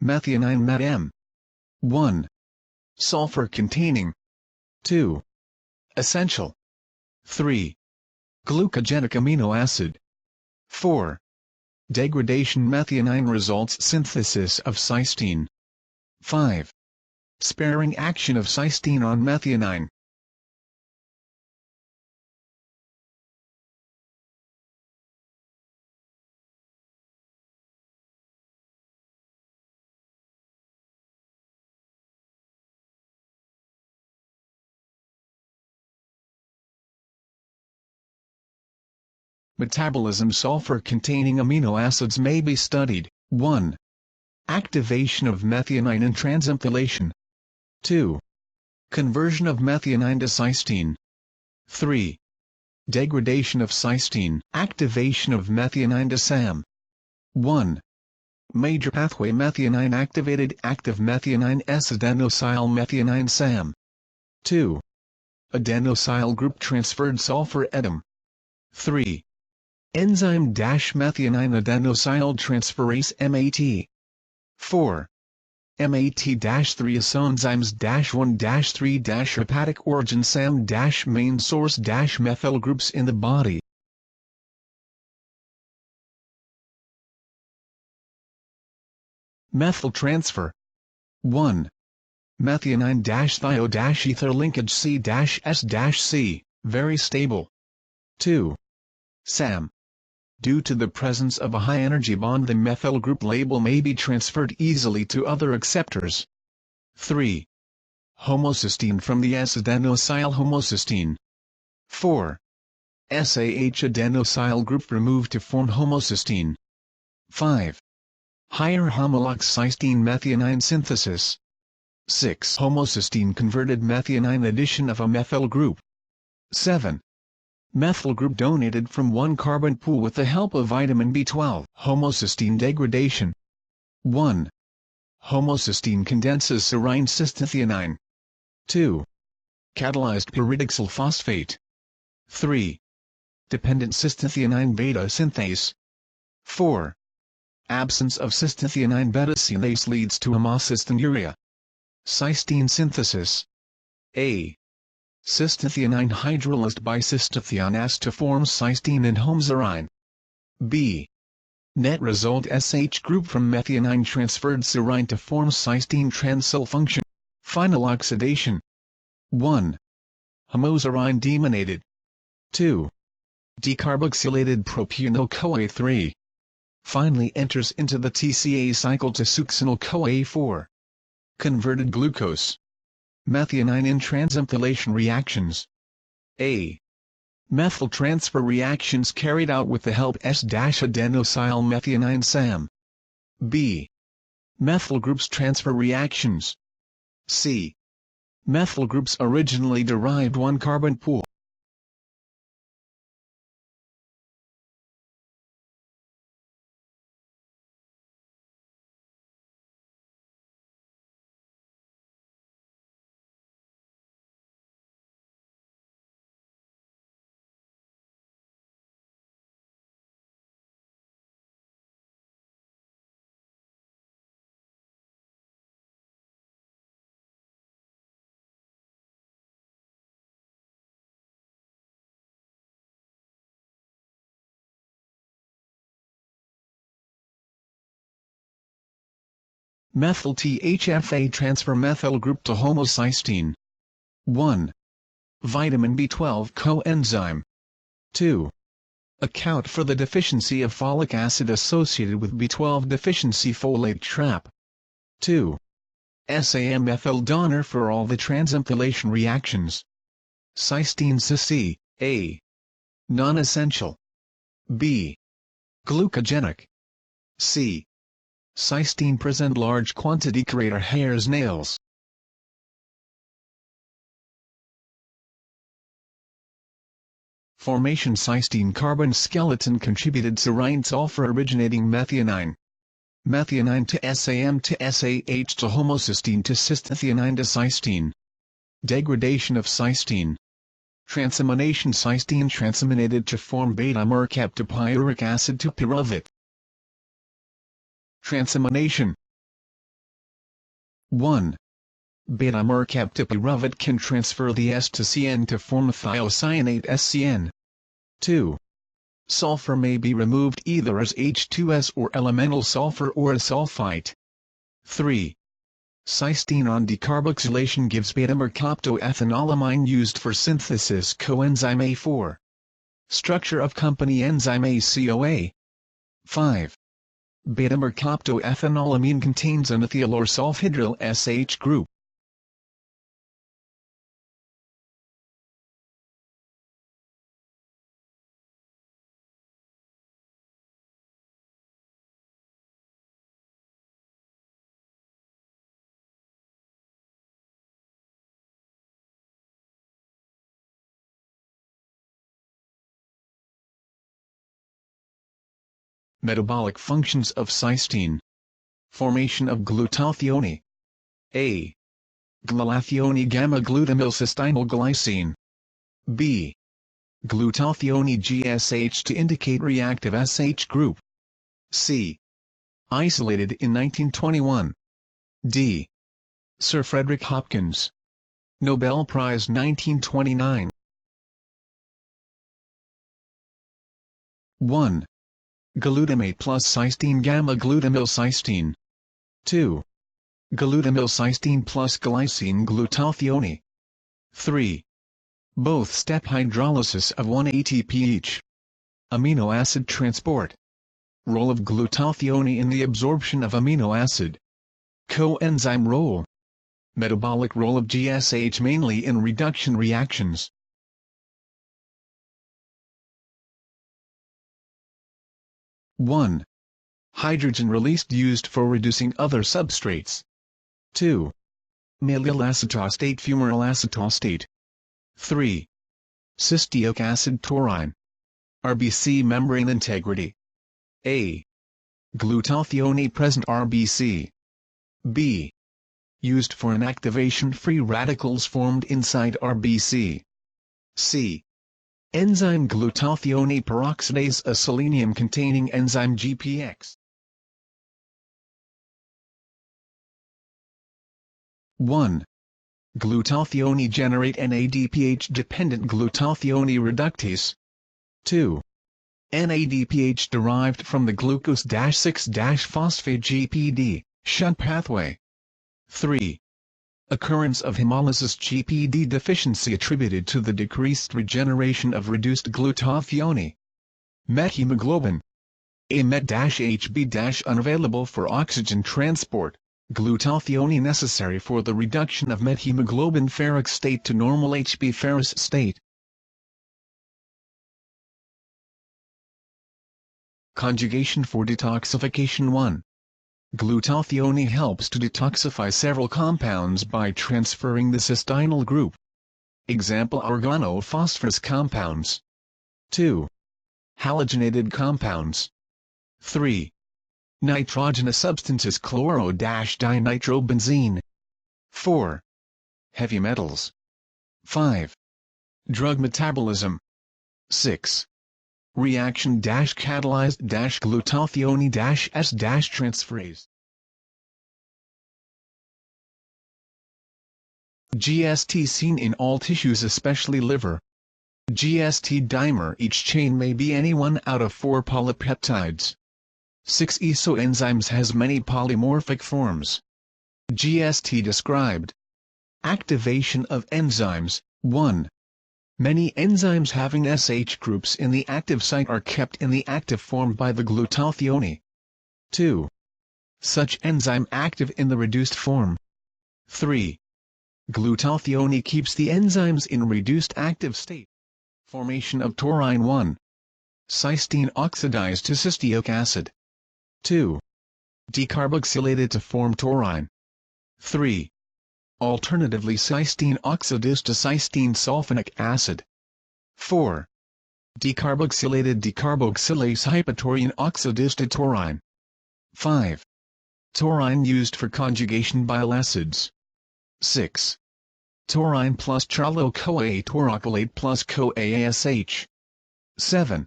Methionine Met-M. 1. Sulfur containing. 2. Essential. 3. Glucogenic amino acid. 4. Degradation methionine results synthesis of cysteine. 5. Sparing action of cysteine on methionine. Metabolism sulfur containing amino acids may be studied. 1. Activation of methionine in transamylation. 2. Conversion of methionine to cysteine. 3. Degradation of cysteine. Activation of methionine to SAM. 1. Major pathway methionine activated active methionine S-adenosyl methionine SAM. 2. Adenosyl group transferred sulfur EDM. 3. Enzyme-methionine adenosyl transferase MAT. 4. MAT-3 isoenzymes-1-3- hepatic origin SAM-main source methyl groups in the body. Methyl transfer. 1. Methionine-thio-ether linkage C-S-C, very stable. 2. SAM. Due to the presence of a high-energy bond, the methyl group label may be transferred easily to other acceptors. 3. Homocysteine from the S-adenosyl homocysteine. 4. SAH adenosyl group removed to form homocysteine. 5. Higher homolox cysteine methionine synthesis. 6. Homocysteine converted methionine addition of a methyl group. 7. Methyl group donated from one carbon pool with the help of vitamin B12. Homocysteine degradation. 1. Homocysteine condenses serine cystathionine. 2. Catalyzed pyridoxal phosphate. 3. Dependent cystathionine beta synthase. 4. Absence of cystathionine beta synthase leads to homocystinuria. Cysteine synthesis. A. Cystathionine hydrolyzed by cystathionase to form cysteine and homoserine. B. Net result SH group from methionine transferred serine to form cysteine transsulfunction. Final oxidation. 1. Homoserine deaminated. 2. Decarboxylated propionyl-CoA 3. Finally enters into the TCA cycle to succinyl-CoA 4. Converted glucose. Methionine in transamylation reactions. A. Methyl transfer reactions carried out with the help S-adenosyl methionine SAM. B. Methyl groups transfer reactions. C. Methyl groups originally derived one carbon pool. Methyl THFA transfer methyl group to homocysteine. 1. Vitamin B12 coenzyme. 2. Account for the deficiency of folic acid associated with B12 deficiency folate trap. 2. SAM methyl donor for all the transamylation reactions. Cysteine cis A. Non-essential. B. Glucogenic. C. Cysteine present large quantity crater hare's nails. Formation cysteine carbon skeleton contributed serine sulfur originating methionine. Methionine to SAM to SAH to homocysteine to cystathionine to cysteine. Degradation of cysteine. Transamination cysteine transaminated to form beta-mercap to pyruvic acid to pyruvate. Transamination. 1. Beta-mercaptopyruvate can transfer the S to CN to form thiocyanate SCN. 2. Sulfur may be removed either as H2S or elemental sulfur or as sulfite. 3. Cysteine on decarboxylation gives beta-mercaptoethanolamine used for synthesis coenzyme A4. Structure of company enzyme ACOA. 5. Beta-mercaptoethanolamine contains an ethyl or sulfhydryl SH group. Metabolic functions of cysteine. Formation of glutathione. A. Glutathione gamma-glutamylcysteinylglycine. B. Glutathione GSH to indicate reactive SH group. C. Isolated in 1921. D. Sir Frederick Hopkins. Nobel Prize 1929. 1. Glutamate plus cysteine gamma-glutamylcysteine. 2. Glutamylcysteine plus glycine glutathione. 3. Both step hydrolysis of 1 ATP each. Amino acid transport. Role of glutathione in the absorption of amino acid. Coenzyme role. Metabolic role of GSH mainly in reduction reactions. 1. Hydrogen released used for reducing other substrates. 2. Mallyl acetostate fumaryl acetostate. 3. Cysteic acid taurine. RBC membrane integrity. A. Glutathione present RBC. B. Used for inactivation free radicals formed inside RBC. C. Enzyme glutathione peroxidase, a selenium-containing enzyme GPX. 1. Glutathione generate NADPH-dependent glutathione reductase. 2. NADPH derived from the glucose-6-phosphate GPD, shunt pathway. 3. Occurrence of hemolysis GPD deficiency attributed to the decreased regeneration of reduced glutathione. Methemoglobin. A met-HB- unavailable for oxygen transport, glutathione necessary for the reduction of methemoglobin ferric state to normal HB ferrous state. Conjugation for detoxification. 1. Glutathione helps to detoxify several compounds by transferring the cysteine group. Example: organophosphorus compounds. 2. Halogenated compounds. 3. Nitrogenous substances: chloro-dinitrobenzene. 4. Heavy metals. 5. Drug metabolism. 6. Reaction-catalyzed glutathione-S- transferase. GST seen in all tissues, especially liver. GST dimer. Each chain may be any one out of 4 polypeptides. 6 isoenzymes has many polymorphic forms. GST described. Activation of enzymes. 1. Many enzymes having SH groups in the active site are kept in the active form by the glutathione. 2. Such enzyme active in the reduced form. 3. Glutathione keeps the enzymes in reduced active state. Formation of taurine. 1. Cysteine oxidized to cysteic acid. 2. Decarboxylated to form taurine. 3. Alternatively, cysteine oxidized to cysteine sulfonic acid. 4. Decarboxylated decarboxylase hypotaurine oxidized to taurine. 5. Taurine used for conjugation bile acids. 6. Taurine plus charlo-CoA taurocylate plus CoA-ASH. 7.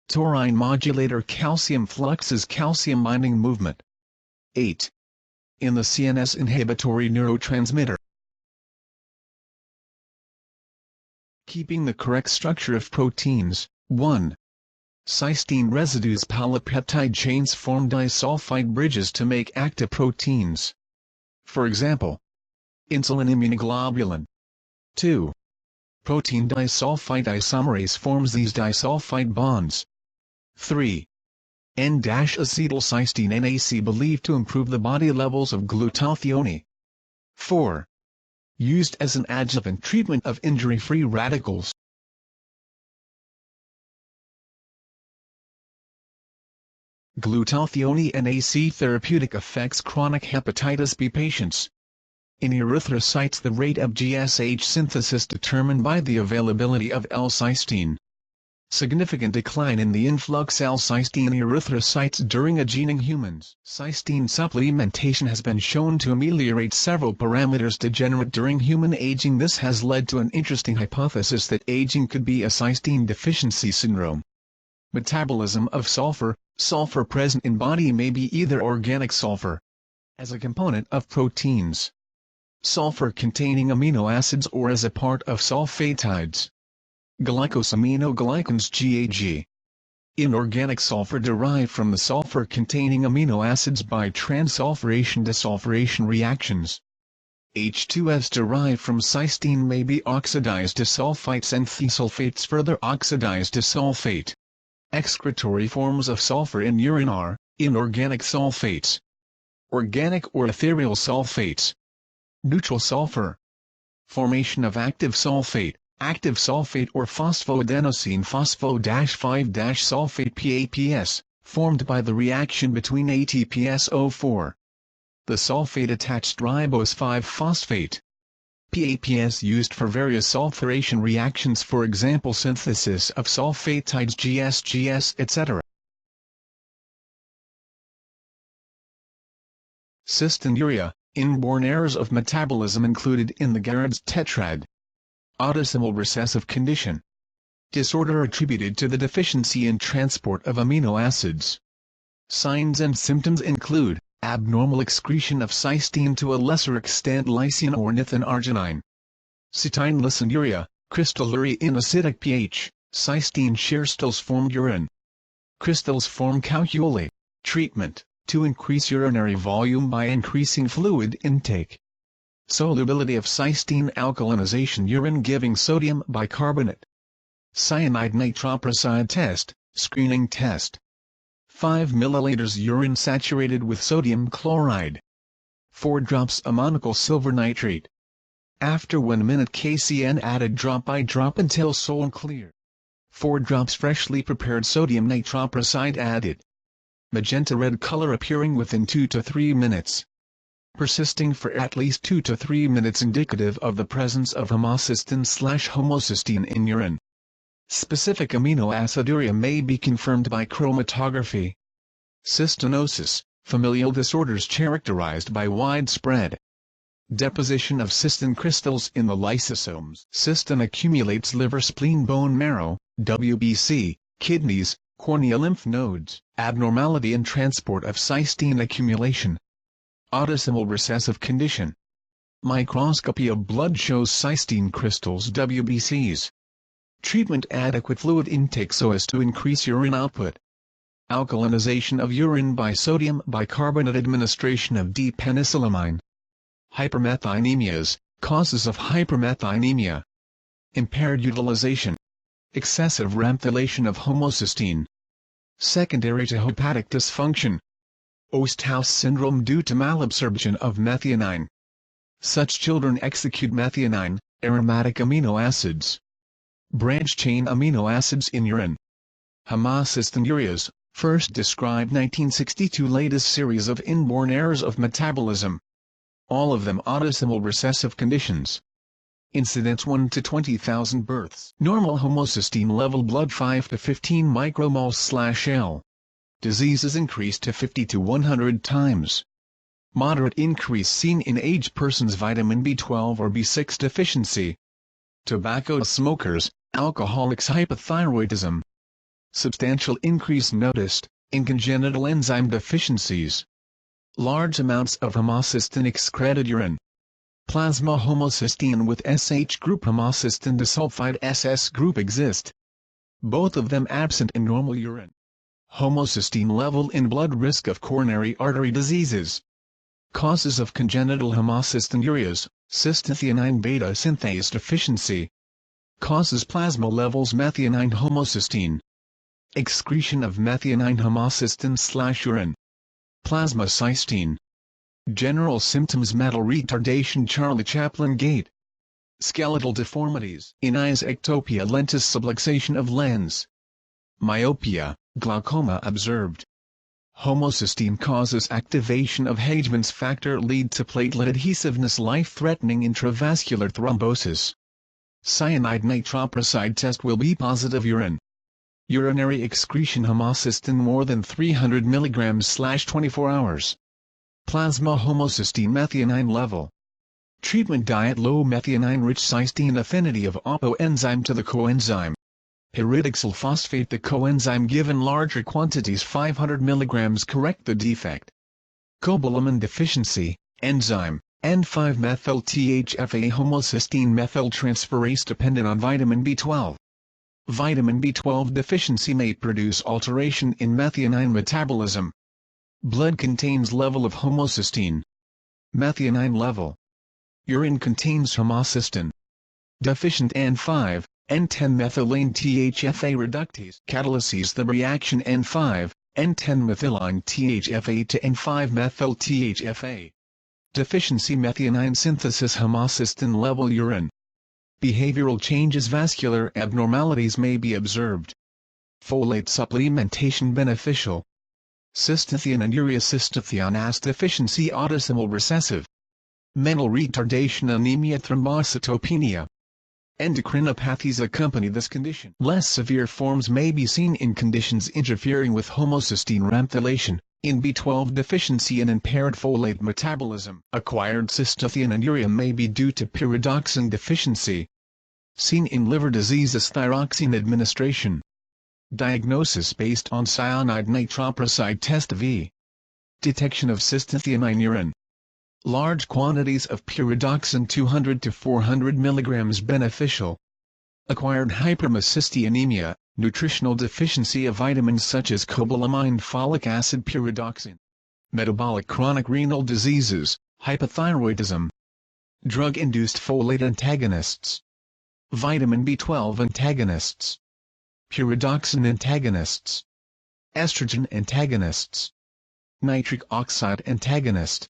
Taurine modulator calcium fluxes calcium binding movement. 8. in the CNS inhibitory neurotransmitter. Keeping the correct structure of proteins. 1. Cysteine residues polypeptide chains form disulfide bridges to make active proteins. For example, insulin immunoglobulin. 2. Protein disulfide isomerase forms these disulfide bonds. 3. N-acetylcysteine NAC believed to improve the body levels of glutathione. 4. Used as an adjuvant treatment of injury-free radicals. Glutathione NAC therapeutic affects chronic hepatitis B patients. In erythrocytes, the rate of GSH synthesis determined by the availability of L-cysteine. Significant decline in the influx L-cysteine erythrocytes during aging in humans. Cysteine supplementation has been shown to ameliorate several parameters degenerate during human aging. This has led to an interesting hypothesis that aging could be a cysteine deficiency syndrome. Metabolism of sulfur. Sulfur present in body may be either organic sulfur, as a component of proteins, sulfur-containing amino acids, or as a part of sulfatides, glycosaminoglycans GAG. Inorganic sulfur derived from the sulfur-containing amino acids by transulfuration-desulfuration reactions. H2S derived from cysteine may be oxidized to sulfites and thiosulfates further oxidized to sulfate. Excretory forms of sulfur in urine are inorganic sulfates, organic or ethereal sulfates, neutral sulfur. Formation of active sulfate or phosphoadenosine phospho-5-sulfate PAPS, formed by the reaction between ATPSO4. The sulfate-attached ribose 5-phosphate. PAPS used for various sulfuration reactions, for example synthesis of sulfatides GS, etc. Cystinuria, inborn errors of metabolism included in the Garrett's tetrad. Autosomal recessive condition. Disorder attributed to the deficiency in transport of amino acids. Signs and symptoms include abnormal excretion of cysteine, to a lesser extent lysine or nithin-arginine. Cytinelysinuria, crystalluria in acidic pH, cysteine shearstils form urine. Crystals form calculi. Treatment, to increase urinary volume by increasing fluid intake. Solubility of cysteine alkalinization, urine giving sodium bicarbonate. Cyanide nitroprusside test, screening test. 5 ml urine saturated with sodium chloride. 4 drops ammoniacal silver nitrate. After 1 minute KCN added drop by drop until sol clear. 4 drops freshly prepared sodium nitroprusside added. Magenta red color appearing within 2 to 3 minutes. Persisting for at least 2 to 3 minutes, indicative of the presence of homocysteine/homocysteine in urine. Specific amino aciduria may be confirmed by chromatography. Cystinosis, familial disorders characterized by widespread deposition of cystine crystals in the lysosomes. Cystine accumulates liver, spleen, bone marrow, WBC, kidneys, cornea, lymph nodes. Abnormality in transport of cysteine accumulation. Autosomal recessive condition. Microscopy of blood shows cysteine crystals, WBCs. Treatment, adequate fluid intake so as to increase urine output. Alkalinization of urine by sodium bicarbonate, administration of D-penicillamine. Hypermethionemias, causes of hypermethioniemia. Impaired utilization. Excessive ramphylation of homocysteine. Secondary to hepatic dysfunction. Osthaus syndrome due to malabsorption of methionine. Such children execute methionine, aromatic amino acids. Branch-chain amino acids in urine. Homocystinuриas, first described 1962, latest series of inborn errors of metabolism. All of them autosomal recessive conditions. Incidence 1 to 20,000 births. Normal homocysteine level blood 5 to 15 micromoles/L. Diseases increased to 50 to 100 times. Moderate increase seen in aged persons, vitamin B12 or B6 deficiency. Tobacco smokers, alcoholics, hypothyroidism. Substantial increase noticed in congenital enzyme deficiencies. large amounts of homocysteine excreted urine. Plasma homocysteine with SH group, homocysteine disulfide SS group exist. Both of them absent in normal urine. Homocysteine level in blood, risk of coronary artery diseases. Causes of congenital homocystinureas, cystathionine beta synthase deficiency. Causes plasma levels methionine homocysteine. Excretion of methionine homocysteine/urine. Plasma cysteine. General symptoms: mental retardation, Charlie Chaplin gait. Skeletal deformities in eyes, ectopia lentis, subluxation of lens. Myopia, glaucoma observed. Homocysteine causes activation of Hageman's factor, lead to platelet adhesiveness, life-threatening intravascular thrombosis. Cyanide nitroprusside test will be positive. Urine. Urinary excretion homocysteine more than 300 mg/24 hours. Plasma homocysteine methionine level. Treatment diet: low methionine-rich cysteine, affinity of APO enzyme to the coenzyme. Pyridic sulfosphate, the coenzyme given larger quantities 500 mg, correct the defect. Cobalamin deficiency, enzyme, N5-methyl-THFA homocysteine methyltransferase dependent on vitamin B12. Vitamin B12 deficiency may produce alteration in methionine metabolism. Blood contains level of homocysteine. Methionine level. Urine contains homocysteine. Deficient N5, N10-methylene THFA reductase catalyses the reaction N5, N10-methylene THFA to N5-methyl THFA. Deficiency methionine synthesis, homocysteine level. Urine. Behavioral changes: vascular abnormalities may be observed. Folate supplementation beneficial. Cystathionuria, cystathionase deficiency, autosomal recessive. Mental retardation, anemia, thrombocytopenia. Endocrinopathies accompany this condition. Less severe forms may be seen in conditions interfering with homocysteine rampylation, in B12 deficiency and impaired folate metabolism. Acquired cystathionuria may be due to pyridoxine deficiency. Seen in liver diseases: thyroxine administration. Diagnosis based on cyanide nitroprusside test v. Detection of cystathionine urine. Large quantities of pyridoxine 200 to 400 mg beneficial. Acquired hypermacysteinemia, nutritional deficiency of vitamins such as cobalamin, folic acid, pyridoxine. Metabolic chronic renal diseases, hypothyroidism. Drug-induced folate antagonists. Vitamin B12 antagonists. Pyridoxine antagonists. Estrogen antagonists. Nitric oxide antagonist.